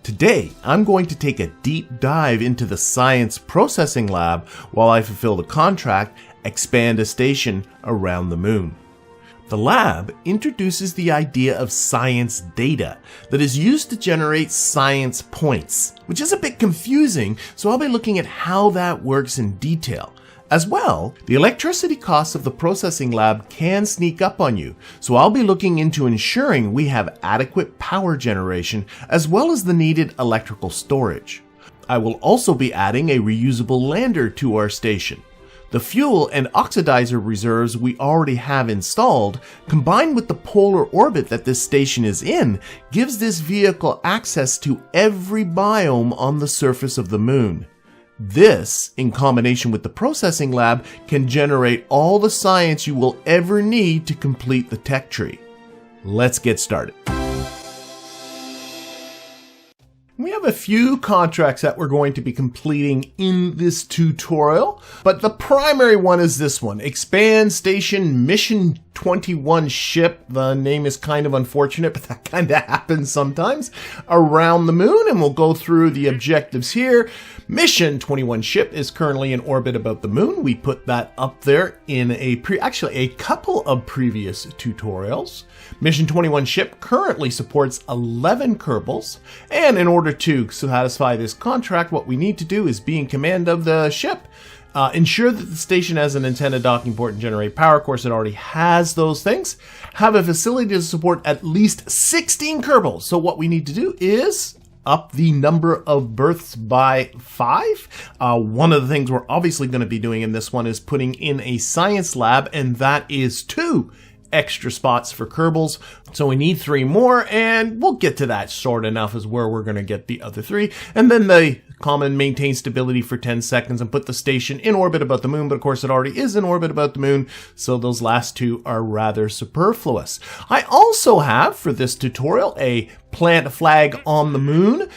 Today, I'm going to take a deep dive into the Science Processing Lab while I fulfill the contract, expand a station around the moon. The lab introduces the idea of science data that is used to generate science points, which is a bit confusing, so I'll be looking at how that works in detail. As well, the electricity costs of the processing lab can sneak up on you, so I'll be looking into ensuring we have adequate power generation as well as the needed electrical storage. I will also be adding a reusable lander to our station. The fuel and oxidizer reserves we already have installed, combined with the polar orbit that this station is in, gives this vehicle access to every biome on the surface of the moon. This, in combination with the processing lab, can generate all the science you will ever need to complete the tech tree. Let's get started. We have a few contracts that we're going to be completing in this tutorial, but the primary one is this one, Expand Station Mission 21 Ship. The name is kind of unfortunate, but that kind of happens sometimes. Around the moon, and we'll go through the objectives here. Mission 21 Ship is currently in orbit about the moon. We put that up there in a couple of previous tutorials. Mission 21 Ship currently supports 11 kerbals, and in order to satisfy this contract, what we need to do is be in command of the ship, ensure that the station has an antenna, docking port, and generate power. Of course, it already has those things. Have a facility to support at least 16 kerbals. So what we need to do is up the number of berths by 5. One of the things we're obviously going to be doing in this one is putting in a science lab, and that is 2 extra spots for kerbals. So we need 3 more, and we'll get to that short enough as where we're going to get the other 3. And then the common maintain stability for 10 seconds and put the station in orbit about the moon, but of course it already is in orbit about the moon, so those last 2 are rather superfluous. I also have, for this tutorial, a plant a flag on the moon,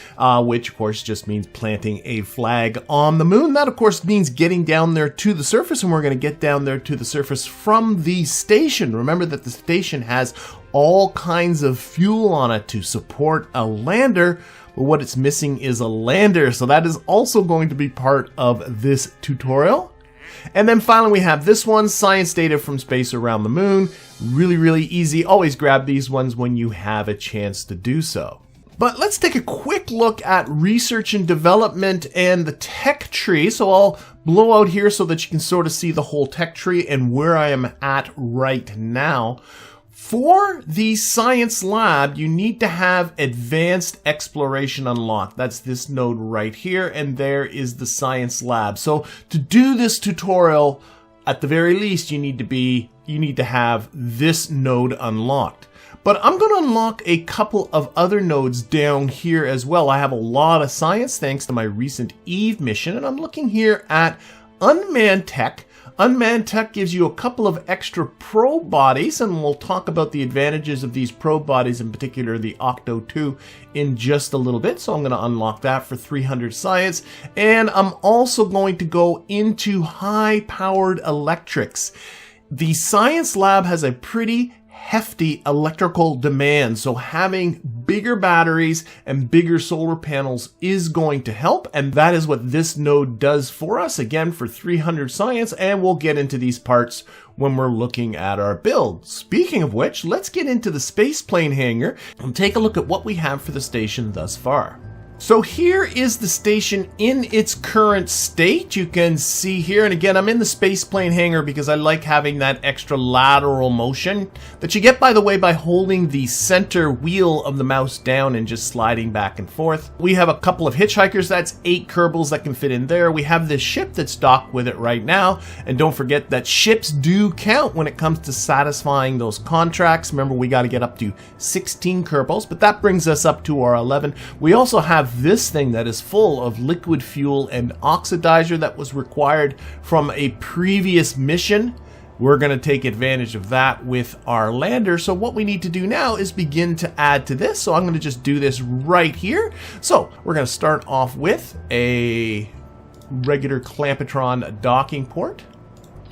which of course just means planting a flag on the moon. That of course means getting down there to the surface, and we're going to get down there to the surface from the station. Remember that the station has all kinds of fuel on it to support a lander, but what it's missing is a lander, so that is also going to be part of this tutorial. And then finally we have this one, science data from space around the moon. Really easy. Always grab these ones when you have a chance to do so. But let's take a quick look at research and development and the tech tree. So I'll blow out here so that you can sort of see the whole tech tree and where I am at right now. For the science lab, you need to have advanced exploration unlocked. That's this node right here, and there is the science lab. So to do this tutorial, at the very least, you need to have this node unlocked. But I'm going to unlock a couple of other nodes down here as well. I have a lot of science thanks to my recent Eve mission, and I'm looking here at Unmanned Tech. Unmanned Tech gives you a couple of extra probe bodies, and we'll talk about the advantages of these probe bodies, in particular the Octo 2, in just a little bit. So I'm going to unlock that for 300 science, and I'm also going to go into high-powered electrics. The science lab has a pretty hefty electrical demand, so having bigger batteries and bigger solar panels is going to help, and that is what this node does for us, again for 300 science, and we'll get into these parts when we're looking at our build. Speaking of which, let's get into the space plane hangar and take a look at what we have for the station thus far. So here is the station in its current state. You can see here, and again, I'm in the space plane hangar because I like having that extra lateral motion that you get, by the way, by holding the center wheel of the mouse down and just sliding back and forth. We have a couple of hitchhikers. That's 8 kerbals that can fit in there. We have this ship that's docked with it right now, and don't forget that ships do count when it comes to satisfying those contracts. Remember, we got to get up to 16 kerbals, but that brings us up to our 11. We also have this thing that is full of liquid fuel and oxidizer that was required from a previous mission. We're going to take advantage of that with our lander. So what we need to do now is begin to add to this. So I'm going to just do this right here. So we're going to start off with a regular Clampetron docking port.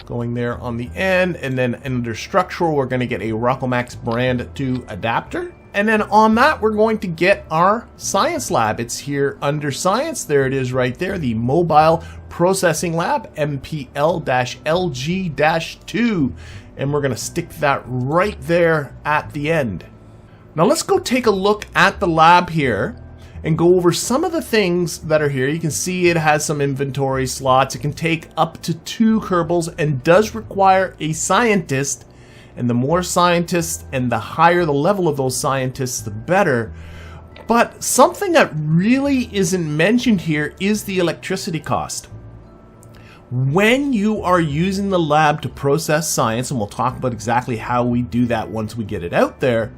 Going there on the end, and then under structural we're going to get a Rockomax brand 2 adapter. And then on that, we're going to get our science lab. It's here under science. There it is right there, the Mobile Processing Lab, MPL-LG-2. And we're going to stick that right there at the end. Now let's go take a look at the lab here and go over some of the things that are here. You can see it has some inventory slots. It can take up to 2 kerbals and does require a scientist. And the more scientists and the higher the level of those scientists, the better. But something that really isn't mentioned here is the electricity cost. When you are using the lab to process science, and we'll talk about exactly how we do that once we get it out there,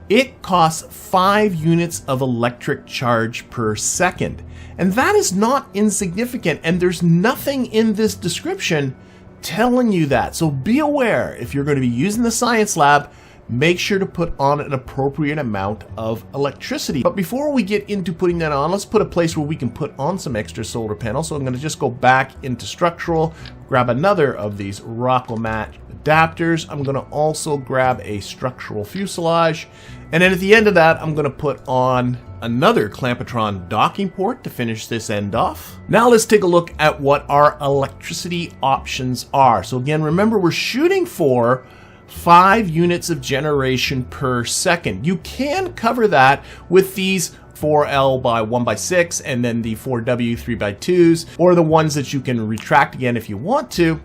it costs 5 units of electric charge per second. And that is not insignificant, and there's nothing in this description telling you that. So be aware, if you're going to be using the science lab, make sure to put on an appropriate amount of electricity. But before we get into putting that on, let's put a place where we can put on some extra solar panels. So I'm going to just go back into structural, grab another of these Rockomat adapters. I'm going to also grab a structural fuselage. And then at the end of that, I'm going to put on another Clampetron docking port to finish this end off. Now let's take a look at what our electricity options are. So again, remember, we're shooting for 5 units of generation per second. You can cover that with these 4L by 1x6 and then the 4W 3x2s, or the ones that you can retract again if you want to.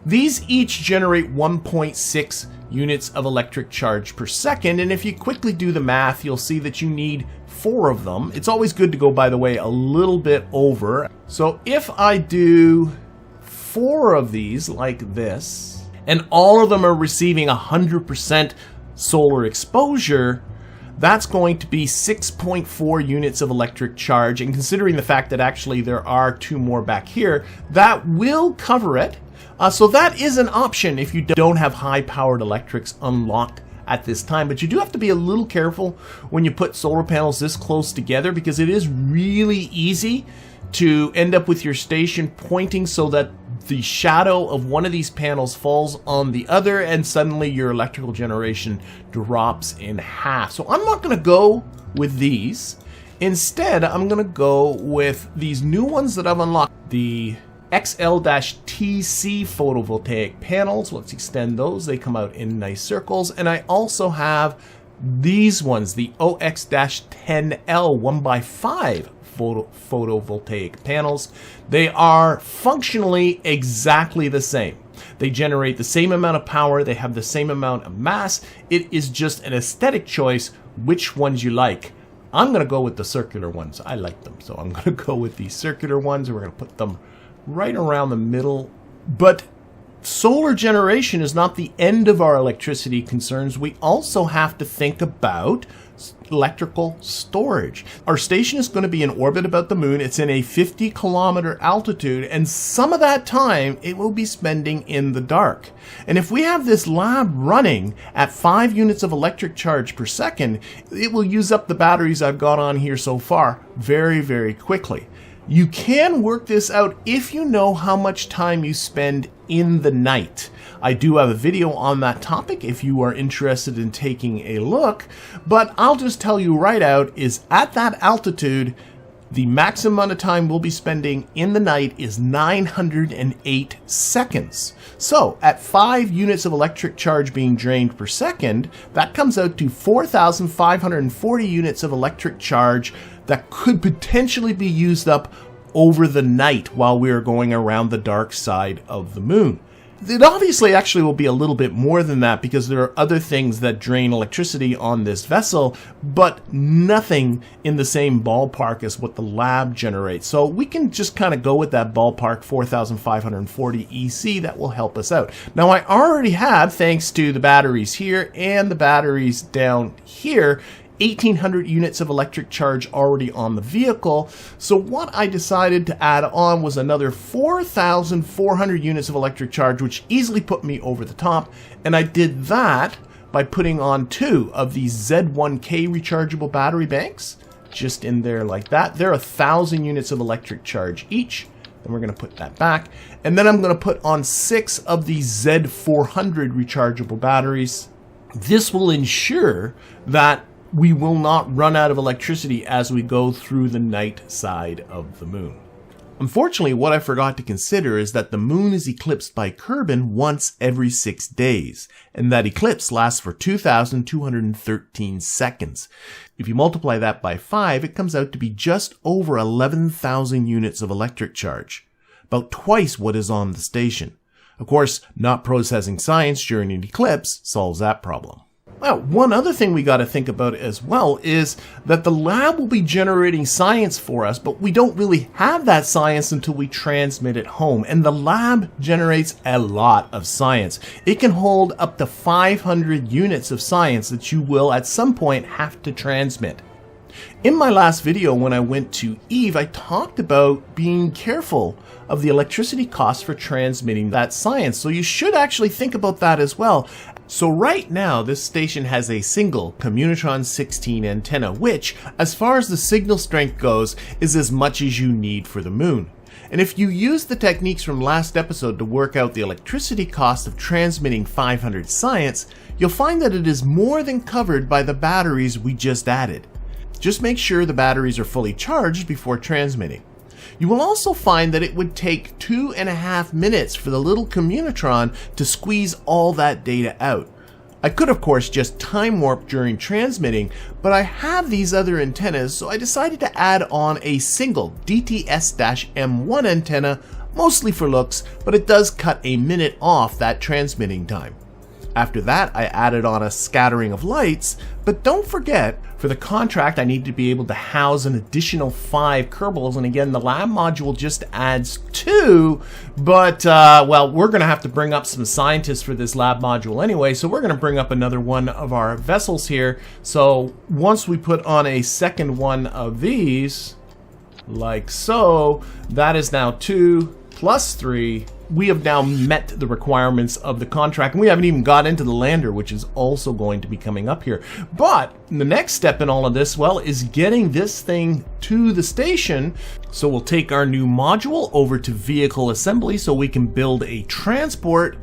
These each generate 1.6 units of electric charge per second, and if you quickly do the math, you'll see that you need 4 of them. It's always good to go, by the way, a little bit over. So if I do 4 of these like this, and all of them are receiving 100% solar exposure, that's going to be 6.4 units of electric charge. And considering the fact that actually there are 2 more back here, that will cover it. So that is an option if you don't have high-powered electrics unlocked at this time. But you do have to be a little careful when you put solar panels this close together, because it is really easy to end up with your station pointing so that the shadow of one of these panels falls on the other, and suddenly your electrical generation drops in half. So I'm not going to go with these. Instead, I'm going to go with these new ones that I've unlocked, the XL-TC photovoltaic panels. Let's extend those. They come out in nice circles. And I also have these ones, the OX-10L 1x5 photovoltaic panels. They are functionally exactly the same. They generate the same amount of power. They have the same amount of mass. It is just an aesthetic choice which ones you like. I'm going to go with the circular ones. I like them. So I'm going to go with these circular ones, and we're going to put them right around the middle. But solar generation is not the end of our electricity concerns. We also have to think about electrical storage. Our station is going to be in orbit about the moon. It's in a 50-kilometer altitude, and some of that time it will be spending in the dark. And if we have this lab running at 5 units of electric charge per second, it will use up the batteries I've got on here so far very, very quickly. You can work this out if you know how much time you spend in the night. I do have a video on that topic if you are interested in taking a look, but I'll just tell you right out is at that altitude, the maximum amount of time we'll be spending in the night is 908 seconds. So at 5 units of electric charge being drained per second, that comes out to 4,540 units of electric charge that could potentially be used up over the night while we are going around the dark side of the moon. It obviously actually will be a little bit more than that, because there are other things that drain electricity on this vessel, but nothing in the same ballpark as what the lab generates. So we can just kind of go with that ballpark, 4,540 EC. That will help us out. Now I already have, thanks to the batteries here and the batteries down here, 1,800 units of electric charge already on the vehicle. So what I decided to add on was another 4,400 units of electric charge, which easily put me over the top. And I did that by putting on 2 of these Z1K rechargeable battery banks, just in there like that. They're 1,000 units of electric charge each. And we're going to put that back. And then I'm going to put on 6 of these Z400 rechargeable batteries. This will ensure that we will not run out of electricity as we go through the night side of the moon. Unfortunately, what I forgot to consider is that the moon is eclipsed by Kerbin once every 6 days, and that eclipse lasts for 2,213 seconds. If you multiply that by 5, it comes out to be just over 11,000 units of electric charge, about twice what is on the station. Of course, not processing science during an eclipse solves that problem. Well, one other thing we got to think about as well is that the lab will be generating science for us, but we don't really have that science until we transmit it home. And the lab generates a lot of science. It can hold up to 500 units of science that you will at some point have to transmit. In my last video when I went to Eve, I talked about being careful of the electricity costs for transmitting that science. So you should actually think about that as well. So right now, this station has a single Communitron 16 antenna, which, as far as the signal strength goes, is as much as you need for the moon. And if you use the techniques from last episode to work out the electricity cost of transmitting 500 science, you'll find that it is more than covered by the batteries we just added. Just make sure the batteries are fully charged before transmitting. You will also find that it would take 2.5 minutes for the little Communitron to squeeze all that data out. I could of course just time warp during transmitting, but I have these other antennas, so I decided to add on a single DTS-M1 antenna, mostly for looks, but it does cut a minute off that transmitting time. After that, I added on a scattering of lights, but don't forget, for the contract I need to be able to house an additional 5 KERBALs, and again the lab module just adds 2, but well, we're going to have to bring up some scientists for this lab module anyway, so we're going to bring up another one of our vessels here. So once we put on a second one of these, like so, that is now 2 plus 3. We have now met the requirements of the contract, and we haven't even got into the lander, which is also going to be coming up here. But the next step in all of this, well, is getting this thing to the station. So we'll take our new module over to vehicle assembly so we can build a transport,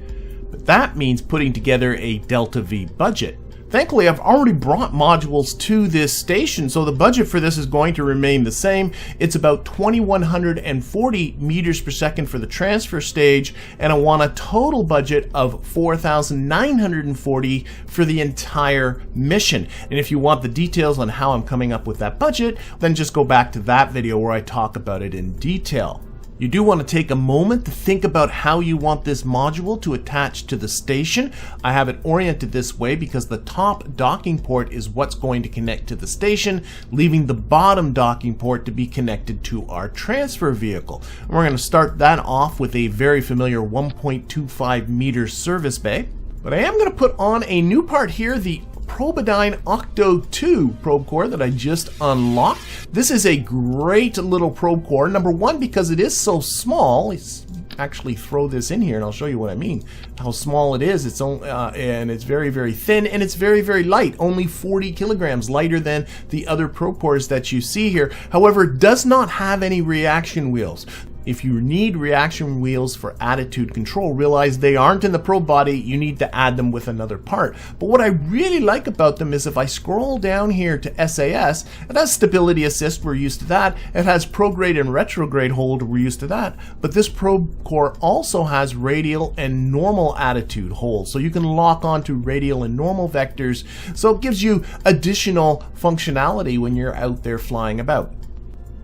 but that means putting together a Delta V budget. Thankfully, I've already brought modules to this station, so the budget for this is going to remain the same. It's about 2,140 meters per second for the transfer stage, and I want a total budget of 4,940 for the entire mission. And if you want the details on how I'm coming up with that budget, then just go back to that video where I talk about it in detail. You do want to take a moment to think about how you want this module to attach to the station. I have it oriented this way because the top docking port is what's going to connect to the station, leaving the bottom docking port to be connected to our transfer vehicle. And we're going to start that off with a very familiar 1.25 meter service bay. But I am going to put on a new part here, the Probodyne Octo 2 probe core that I just unlocked. This is a great little probe core. Number one, because it is so small. Let's actually throw this in here and I'll show you what I mean. How small it is. It's only, and it's very, very thin, and it's very, very light. Only 40 kilograms, lighter than the other probe cores that you see here. However, it does not have any reaction wheels. If you need reaction wheels for attitude control, realize they aren't in the probe body. You need to add them with another part. But what I really like about them is if I scroll down here to SAS, it has stability assist, we're used to that. It has prograde and retrograde hold, we're used to that. But this probe core also has radial and normal attitude hold. So you can lock onto radial and normal vectors. So it gives you additional functionality when you're out there flying about.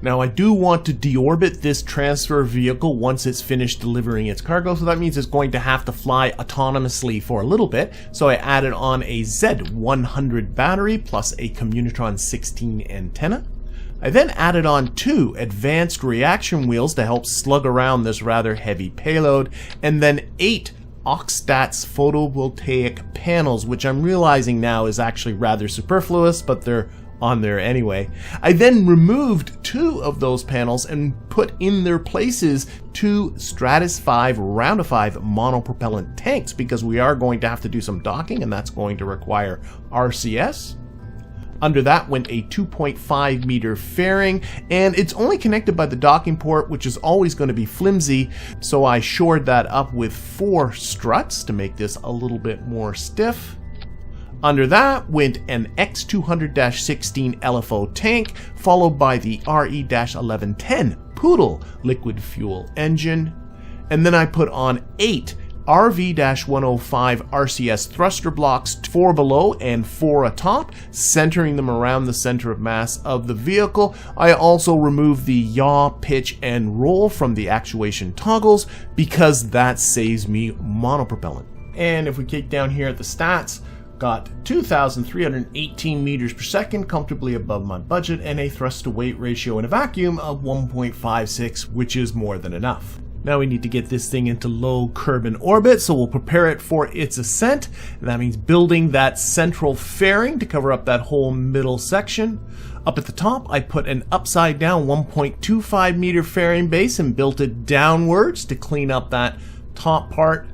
Now I do want to deorbit this transfer vehicle once it's finished delivering its cargo, so that means it's going to have to fly autonomously for a little bit. So I added on a Z100 battery plus a Communitron 16 antenna. I then added on 2 advanced reaction wheels to help slug around this rather heavy payload, and then 8 Oxstats photovoltaic panels, which I'm realizing now is actually rather superfluous, but they're on there anyway. I then removed 2 of those panels and put in their places 2 Stratus 5 Round of 5 monopropellant tanks, because we are going to have to do some docking and that's going to require RCS. Under that went a 2.5 meter fairing, and it's only connected by the docking port, which is always going to be flimsy, so I shored that up with 4 struts to make this a little bit more stiff. Under that went an X200-16 LFO tank, followed by the RE-1110 Poodle liquid fuel engine. And then I put on 8 RV-105 RCS thruster blocks, 4 below and 4 atop, centering them around the center of mass of the vehicle. I also removed the yaw, pitch, and roll from the actuation toggles because that saves me monopropellant. And if we kick down here at the stats, got 2,318 meters per second, comfortably above my budget, and a thrust to weight ratio in a vacuum of 1.56, which is more than enough. Now we need to get this thing into low Kerbal orbit, so we'll prepare it for its ascent. And that means building that central fairing to cover up that whole middle section. Up at the top, I put an upside down 1.25 meter fairing base and built it downwards to clean up that top part.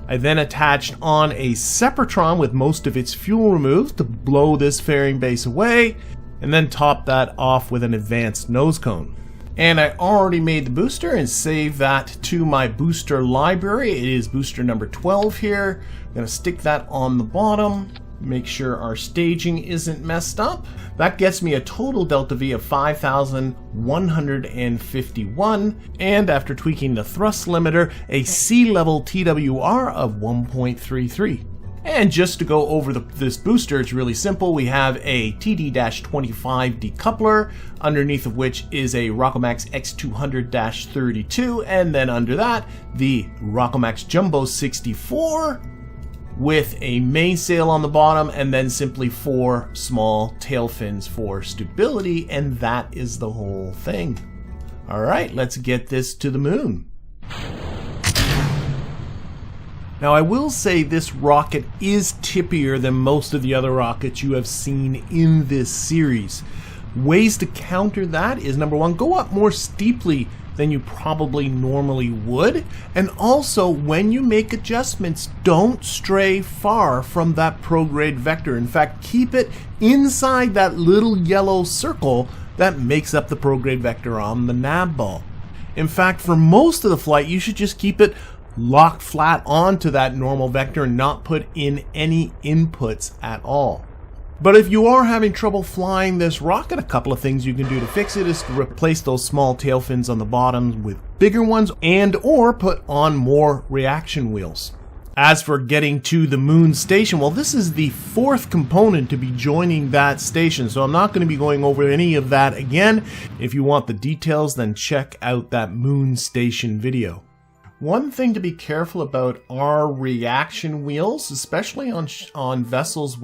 I then attached on a Separatron with most of its fuel removed to blow this fairing base away, and then top that off with an advanced nose cone. And I already made the booster and saved that to my booster library. It is booster number 12 here. I'm going to stick that on the bottom, make sure our staging isn't messed up. That gets me a total delta V of 5,151, and after tweaking the thrust limiter, a sea-level TWR of 1.33. And just to go over this booster, it's really simple. We have a TD-25 decoupler, underneath of which is a Rockomax X200-32, and then under that, the Rockomax Jumbo 64 with a mainsail on the bottom, and then simply 4 small tail fins for stability, and that is the whole thing. All right, let's get this to the moon. Now I will say this rocket is tippier than most of the other rockets you have seen in this series. Ways to counter that is, number one, go up more steeply than you probably normally would, and also when you make adjustments, don't stray far from that prograde vector. In fact, keep it inside that little yellow circle that makes up the prograde vector on the nav ball. In fact, for most of the flight, you should just keep it locked flat onto that normal vector and not put in any inputs at all. But if you are having trouble flying this rocket, a couple of things you can do to fix it is to replace those small tail fins on the bottom with bigger ones, and or put on more reaction wheels. As for getting to the moon station, well, this is the 4th component to be joining that station, so I'm not going to be going over any of that again. If you want the details, then check out that moon station video. One thing to be careful about are reaction wheels, especially on vessels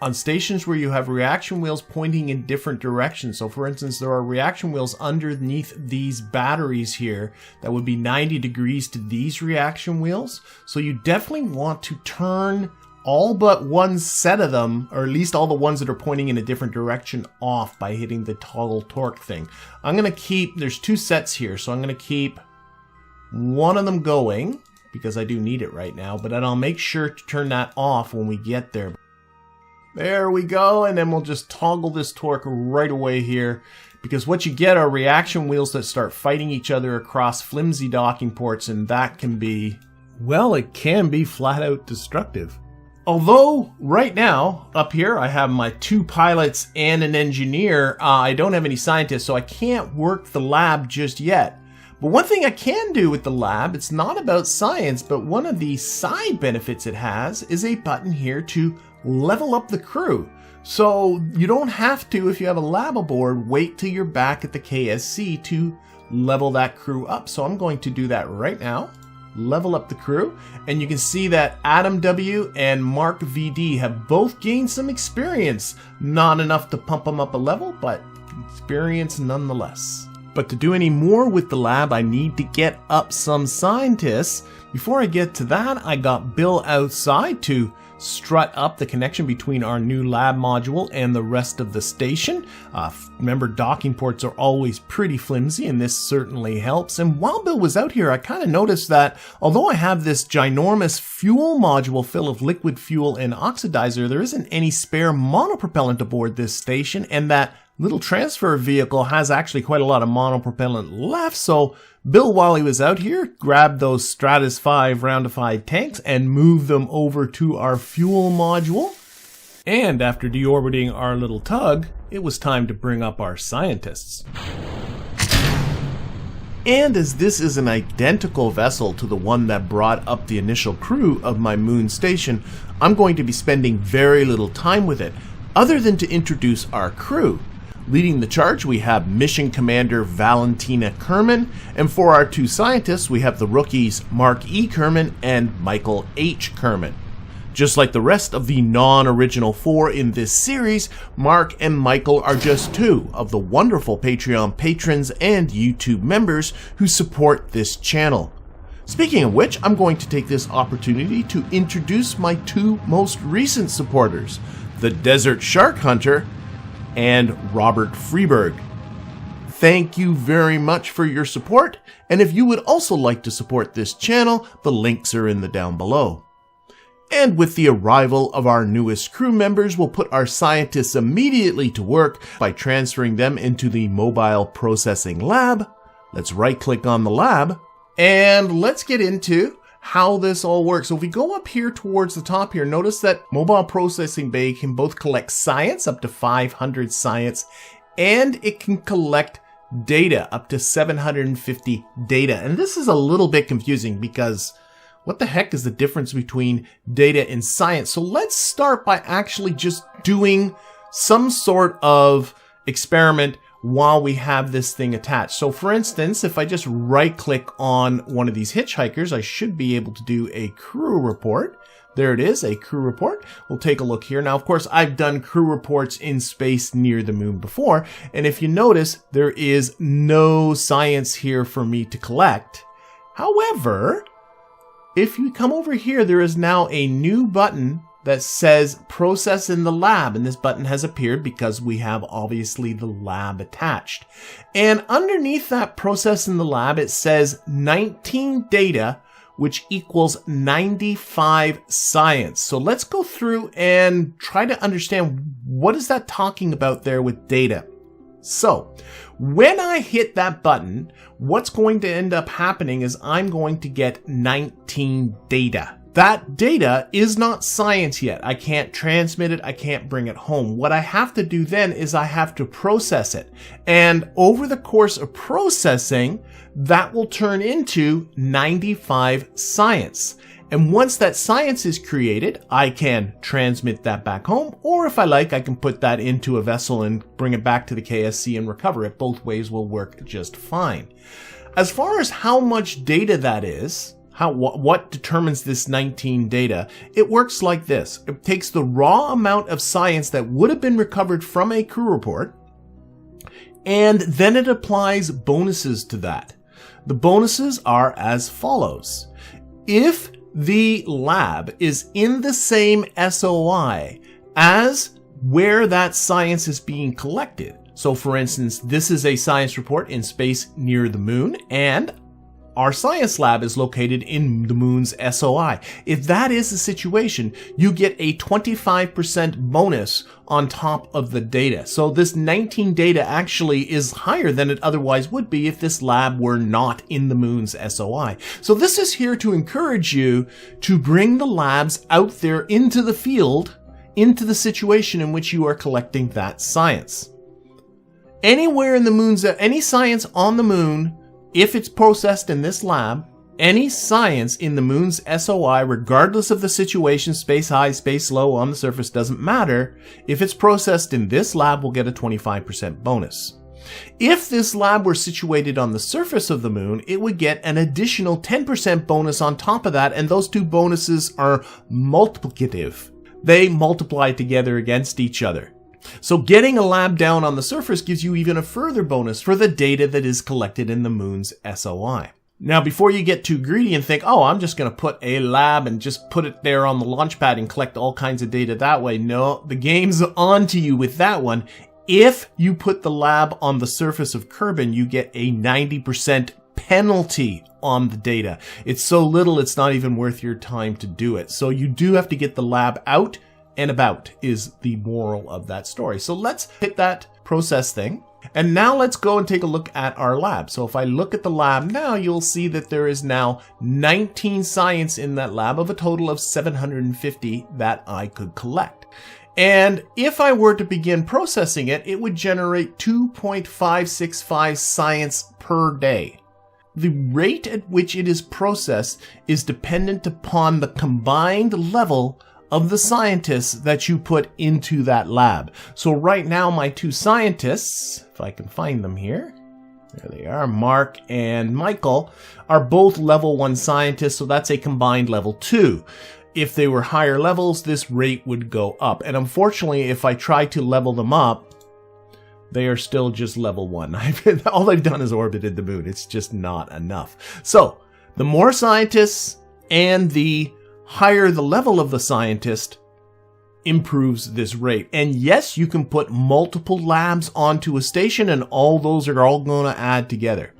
on stations where you have reaction wheels pointing in different directions. So for instance, there are reaction wheels underneath these batteries here that would be 90 degrees to these reaction wheels. So you definitely want to turn all but one set of them, or at least all the ones that are pointing in a different direction, off by hitting the toggle torque thing. I'm going to keep, there's 2 sets here, so I'm going to keep one of them going because I do need it right now, but then I'll make sure to turn that off when we get there. There we go, and then we'll just toggle this torque right away here, because what you get are reaction wheels that start fighting each other across flimsy docking ports, and that can be, well, it can be flat out destructive. Although, right now, up here, I have my 2 pilots and an engineer. I don't have any scientists, so I can't work the lab just yet. But one thing I can do with the lab, it's not about science, but one of the side benefits it has is a button here to level up the crew. So you don't have to, if you have a lab aboard, wait till you're back at the KSC to level that crew up. So I'm going to do that right now. Level up the crew, and you can see that Adam W and Mark VD have both gained some experience. Not enough to pump them up a level, but experience nonetheless. But to do any more with the lab, I need to get up some scientists. Before I get to that, I got Bill outside to strut up the connection between our new lab module and the rest of the station. Remember, docking ports are always pretty flimsy, and this certainly helps. And while Bill was out here, I kind of noticed that although I have this ginormous fuel module full of liquid fuel and oxidizer, there isn't any spare monopropellant aboard this station, and that little transfer vehicle has actually quite a lot of monopropellant left. So Bill, while he was out here, grabbed those Stratus 5 roundified tanks and moved them over to our fuel module. And after deorbiting our little tug, it was time to bring up our scientists. And as this is an identical vessel to the one that brought up the initial crew of my moon station, I'm going to be spending very little time with it, other than to introduce our crew. Leading the charge, we have Mission Commander Valentina Kerman, and for our two scientists, we have the rookies Mark E. Kerman and Michael H. Kerman. Just like the rest of the non-original 4 in this series, Mark and Michael are just 2 of the wonderful Patreon patrons and YouTube members who support this channel. Speaking of which, I'm going to take this opportunity to introduce my 2 most recent supporters, the Desert Shark Hunter and Robert Freeberg. Thank you very much for your support, and if you would also like to support this channel, the links are in the down below. And with the arrival of our newest crew members, we'll put our scientists immediately to work by transferring them into the Mobile Processing Lab. Let's right-click on the lab, and let's get into how this all works. So if we go up here towards the top here, notice that Mobile Processing Bay can both collect science, up to 500 science, and it can collect data, up to 750 data. And this is a little bit confusing because what the heck is the difference between data and science? So let's start by actually just doing some sort of experiment while we have this thing attached. So for instance, if I just right click on one of these hitchhikers, I should be able to do a crew report. There it is, a crew report. We'll take a look here. Now, of course, I've done crew reports in space near the moon before. And if you notice, there is no science here for me to collect. However, if you come over here, there is now a new button that says process in the lab. And this button has appeared because we have obviously the lab attached. And underneath that process in the lab, it says 19 data, which equals 95 science. So let's go through and try to understand what is that talking about there with data. So when I hit that button, what's going to end up happening is I'm going to get 19 data. That data is not science yet. I can't transmit it. I can't bring it home. What I have to do then is I have to process it. And over the course of processing, that will turn into 95 science. And once that science is created, I can transmit that back home, or if I like, I can put that into a vessel and bring it back to the KSC and recover it. Both ways will work just fine. As far as how much data that is, what determines this 19 data, it works like this. It takes the raw amount of science that would have been recovered from a crew report, and then it applies bonuses to that. The bonuses are as follows. If the lab is in the same SOI as where that science is being collected. So for instance, this is a science report in space near the moon, and our science lab is located in the moon's SOI. If that is the situation, you get a 25% bonus on top of the data. So this 19 data actually is higher than it otherwise would be if this lab were not in the moon's SOI. So this is here to encourage you to bring the labs out there into the field, into the situation in which you are collecting that science. Anywhere in the moon's, any science on the moon, if it's processed in this lab, any science in the moon's SOI, regardless of the situation, space high, space low, on the surface, doesn't matter. If it's processed in this lab, we'll get a 25% bonus. If this lab were situated on the surface of the moon, it would get an additional 10% bonus on top of that, and those two bonuses are multiplicative. They multiply together against each other. So getting a lab down on the surface gives you even a further bonus for the data that is collected in the moon's SOI. Now, before you get too greedy and think, oh, I'm just going to put a lab and just put it there on the launch pad and collect all kinds of data that way. No, the game's on to you with that one. If you put the lab on the surface of Kerbin, you get a 90% penalty on the data. It's so little, it's not even worth your time to do it. So you do have to get the lab out and about is the moral of that story. So let's hit that process thing. And now let's go and take a look at our lab. So if I look at the lab now, you'll see that there is now 19 science in that lab of a total of 750 that I could collect. And if I were to begin processing it, it would generate 2.565 science per day. The rate at which it is processed is dependent upon the combined level of the scientists that you put into that lab. So right now my two scientists, if I can find them here, there they are, Mark and Michael, are both level 1 scientists, so that's a combined level 2. If they were higher levels, this rate would go up. And unfortunately, if I try to level them up, they are still just level 1. All they've done is orbited the moon. It's just not enough. So the more scientists and the higher the level of the scientist improves this rate. And yes, you can put multiple labs onto a station and all those are all going to add together.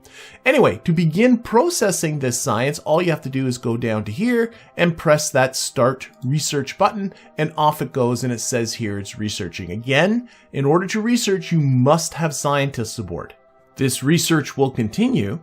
Anyway, to begin processing this science, all you have to do is go down to here and press that Start Research button, and off it goes, and it says here it's researching. Again, in order to research, you must have scientists aboard. This research will continue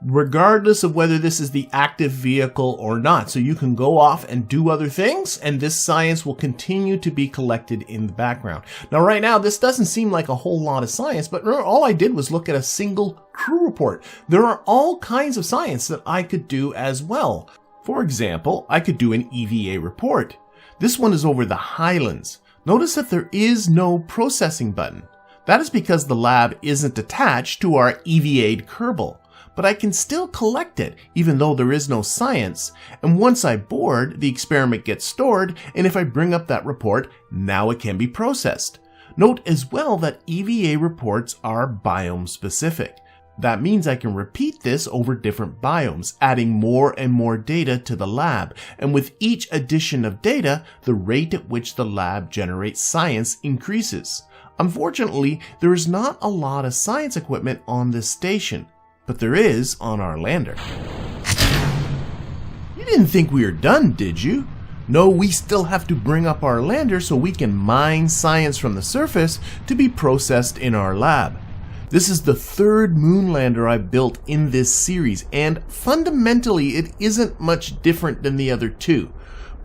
regardless of whether this is the active vehicle or not. So you can go off and do other things, and this science will continue to be collected in the background. Now, right now, this doesn't seem like a whole lot of science, but remember, all I did was look at a single crew report. There are all kinds of science that I could do as well. For example, I could do an EVA report. This one is over the Highlands. Notice that there is no processing button. That is because the lab isn't attached to our EVA'd KERBAL. But I can still collect it, even though there is no science. And once I board, the experiment gets stored, and if I bring up that report, now it can be processed. Note as well that EVA reports are biome specific. That means I can repeat this over different biomes, adding more and more data to the lab. And with each addition of data, the rate at which the lab generates science increases. Unfortunately, there is not a lot of science equipment on this station. But there is on our lander. You didn't think we were done, did you? No, we still have to bring up our lander so we can mine science from the surface to be processed in our lab. This is the third moon lander I've built in this series, and fundamentally it isn't much different than the other two.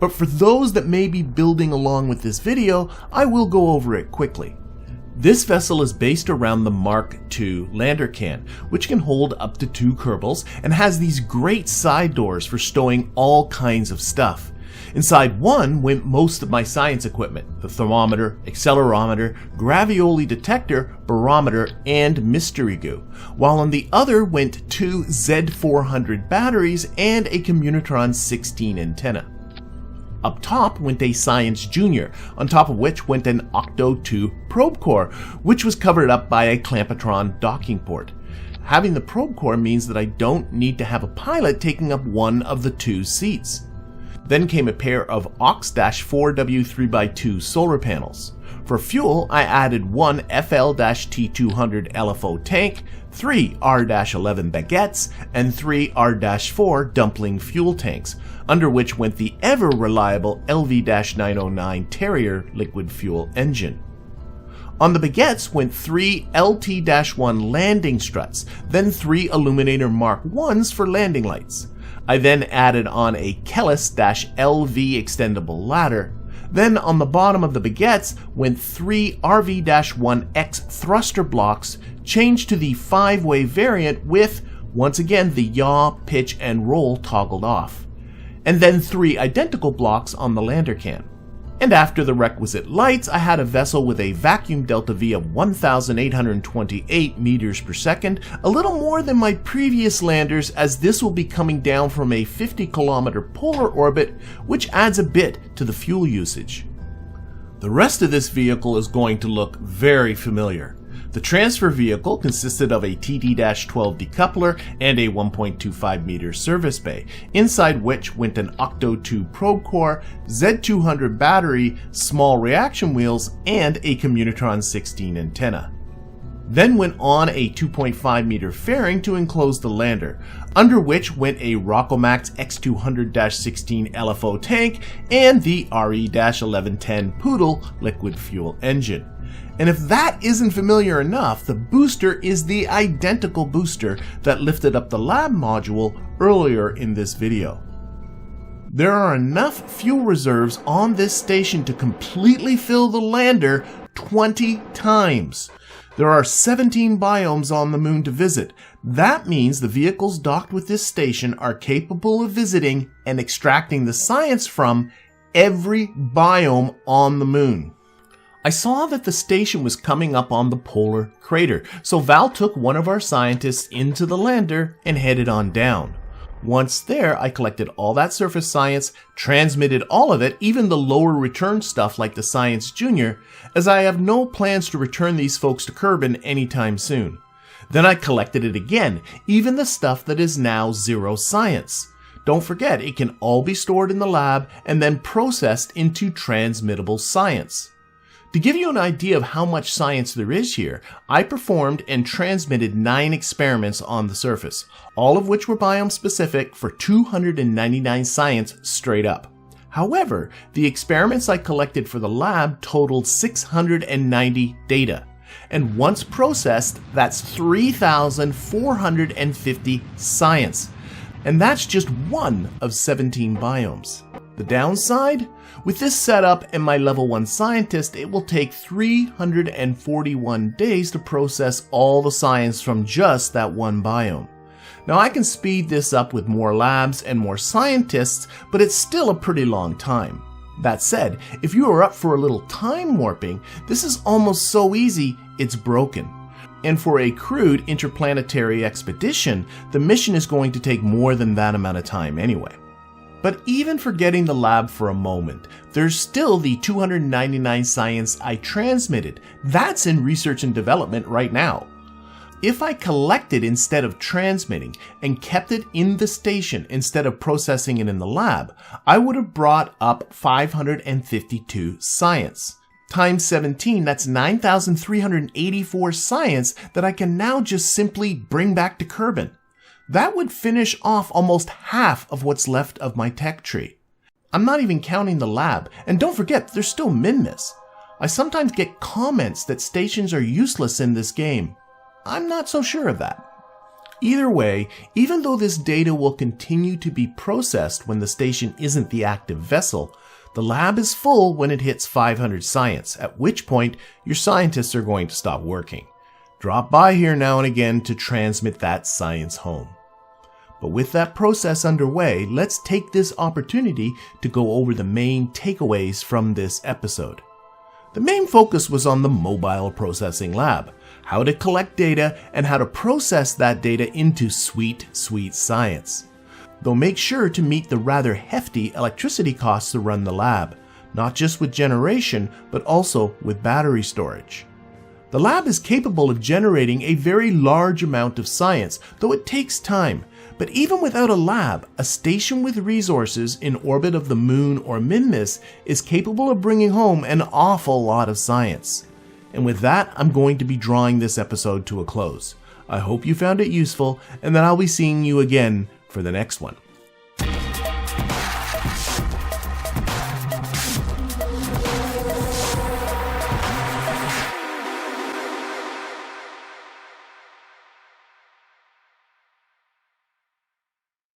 But for those that may be building along with this video, I will go over it quickly. This vessel is based around the Mark II lander can, which can hold up to 2 kerbals and has these great side doors for stowing all kinds of stuff. Inside one went most of my science equipment, the thermometer, accelerometer, gravioli detector, barometer, and mystery goo, while on the other went 2 Z400 batteries and a Communitron 16 antenna. Up top went a Science Junior, on top of which went an Octo 2 probe core, which was covered up by a Clampetron docking port. Having the probe core means that I don't need to have a pilot taking up one of the 2 seats. Then came a pair of AUX-4W 3x2 solar panels. For fuel, I added 1 FL-T200 LFO tank, 3 R-11 baguettes, and 3 R-4 dumpling fuel tanks, under which went the ever-reliable LV-909 Terrier liquid fuel engine. On the baguettes went 3 LT-1 landing struts, then 3 Illuminator Mark 1s for landing lights. I then added on a Kellis-LV extendable ladder. Then on the bottom of the baguettes went 3 RV-1X thruster blocks, changed to the 5-way variant with, once again, the yaw, pitch, and roll toggled off. And then 3 identical blocks on the lander can. And after the requisite lights, I had a vessel with a vacuum delta V of 1,828 meters per second, a little more than my previous landers, as this will be coming down from a 50-kilometer polar orbit, which adds a bit to the fuel usage. The rest of this vehicle is going to look very familiar. The transfer vehicle consisted of a TD-12 decoupler and a 1.25 meter service bay, inside which went an Octo 2 probe core, Z200 battery, small reaction wheels, and a Communitron 16 antenna. Then went on a 2.5 meter fairing to enclose the lander, under which went a Rockomax X200-16 LFO tank and the RE-1110 Poodle liquid fuel engine. And if that isn't familiar enough, the booster is the identical booster that lifted up the lab module earlier in this video. There are enough fuel reserves on this station to completely fill the lander 20 times. There are 17 biomes on the moon to visit. That means the vehicles docked with this station are capable of visiting and extracting the science from every biome on the moon. I saw that the station was coming up on the polar crater, so Val took one of our scientists into the lander and headed on down. Once there, I collected all that surface science, transmitted all of it, even the lower return stuff like the Science Junior, as I have no plans to return these folks to Kerbin anytime soon. Then I collected it again, even the stuff that is now 0 science. Don't forget, it can all be stored in the lab and then processed into transmittable science. To give you an idea of how much science there is here, I performed and transmitted 9 experiments on the surface, all of which were biome specific for 299 science straight up. However, the experiments I collected for the lab totaled 690 data, and once processed, that's 3,450 science. And that's just one of 17 biomes. The downside? With this setup and my level 1 scientist, it will take 341 days to process all the science from just that one biome. Now I can speed this up with more labs and more scientists, but it's still a pretty long time. That said, if you are up for a little time warping, this is almost so easy it's broken. And for a crewed interplanetary expedition, the mission is going to take more than that amount of time anyway. But even forgetting the lab for a moment, there's still the 299 science I transmitted. That's in research and development right now. If I collected instead of transmitting and kept it in the station instead of processing it in the lab, I would have brought up 552 science. Times 17, that's 9,384 science that I can now just simply bring back to Kerbin. That would finish off almost half of what's left of my tech tree. I'm not even counting the lab, and don't forget, there's still Minmus. I sometimes get comments that stations are useless in this game. I'm not so sure of that. Either way, even though this data will continue to be processed when the station isn't the active vessel, the lab is full when it hits 500 science, at which point your scientists are going to stop working. Drop by here now and again to transmit that science home. But with that process underway, let's take this opportunity to go over the main takeaways from this episode. The main focus was on the mobile processing lab, how to collect data and how to process that data into sweet science. Though make sure to meet the rather hefty electricity costs to run the lab, not just with generation, but also with battery storage. The lab is capable of generating a very large amount of science, though it takes time. But even without a lab, a station with resources in orbit of the moon or Minmus is capable of bringing home an awful lot of science. And with that, I'm going to be drawing this episode to a close. I hope you found it useful, and that I'll be seeing you again for the next one.